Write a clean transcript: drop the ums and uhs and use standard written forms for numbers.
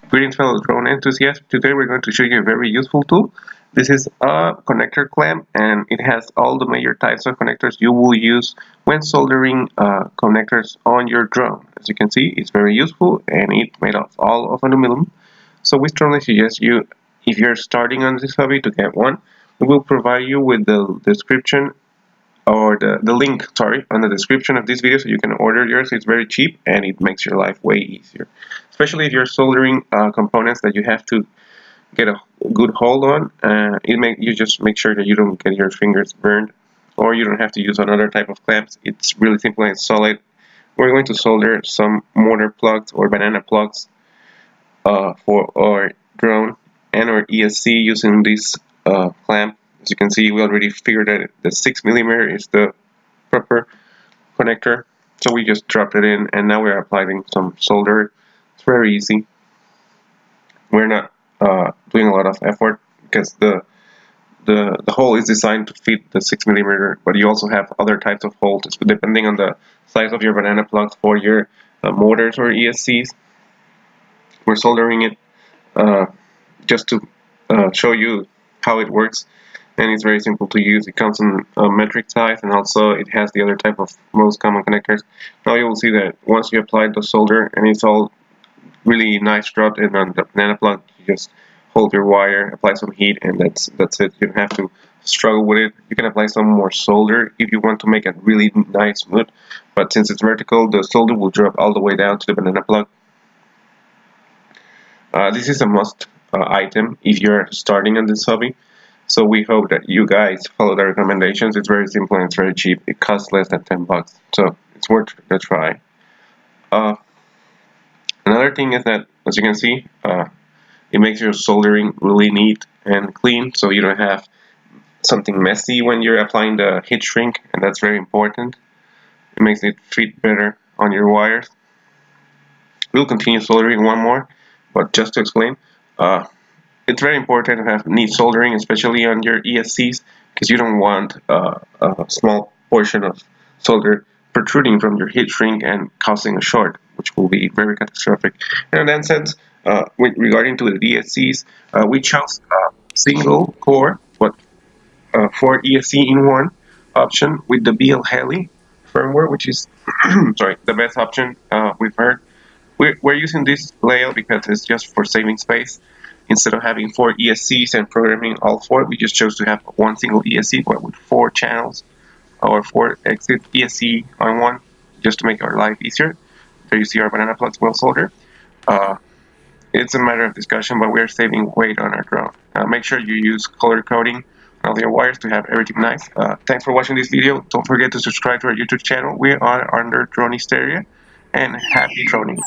Greetings fellow drone enthusiasts. Today we're going to show you a very useful tool. This is a connector clamp and it has all the major types of connectors you will use when soldering connectors on your drone. As you can see, it's very useful and it's made of all of aluminum. So we strongly suggest you, if you're starting on this hobby, to get one. We will provide you with the description or the link, sorry, on the description of this video so you can order yours. It's very cheap and it makes your life way easier, especially if you're soldering components that you have to get a good hold on. You just make sure that you don't get your fingers burned, or you don't have to use another type of clamps. It's really simple and solid. We're going to solder some motor plugs or banana plugs for our drone and our ESC using this clamp. As you can see, we already figured that the 6mm is the proper connector, so we just dropped it in and now we're applying some solder. It's very easy. We're not doing a lot of effort because the hole is designed to fit the 6mm, but you also have other types of holes depending on the size of your banana plugs for your motors or ESCs. We're soldering it just to show you how it works, and it's very simple to use. It comes in a metric size, and also it has the other type of most common connectors. Now you will see that once you apply the solder and it's all really nice dropped in on the banana plug, you just hold your wire, apply some heat, and that's it. You don't have to struggle with it. You can apply some more solder if you want to make it really nice smooth, but since it's vertical, the solder will drop all the way down to the banana plug. This is a must item if you're starting on this hobby, so we hope that you guys follow the recommendations. It's very simple and it's very cheap. It costs less than 10 bucks, so it's worth a try. Another thing is that, as you can see, it makes your soldering really neat and clean, so you don't have something messy when you're applying the heat shrink, and that's very important. It makes it fit better on your wires. We'll continue soldering one more, but just to explain, it's very important to have neat soldering, especially on your ESCs, because you don't want a small portion of solder protruding from your heat shrink and causing a short, which will be very catastrophic. And in that sense, regarding to the ESCs, we chose a single core, but for ESC in one option with the BL Heli firmware, which is sorry, the best option we've heard. We're using this layout because it's just for saving space. Instead of having 4 ESCs and programming all 4, we just chose to have one single ESC, but with 4 channels or 4 exit ESC on one, just to make our life easier. There you see our banana plugs well soldered. It's a matter of discussion, but we're saving weight on our drone. Make sure you use color coding on all your wires to have everything nice. Thanks for watching this video. Don't forget to subscribe to our YouTube channel. We are under Dron-isteria, and happy droning.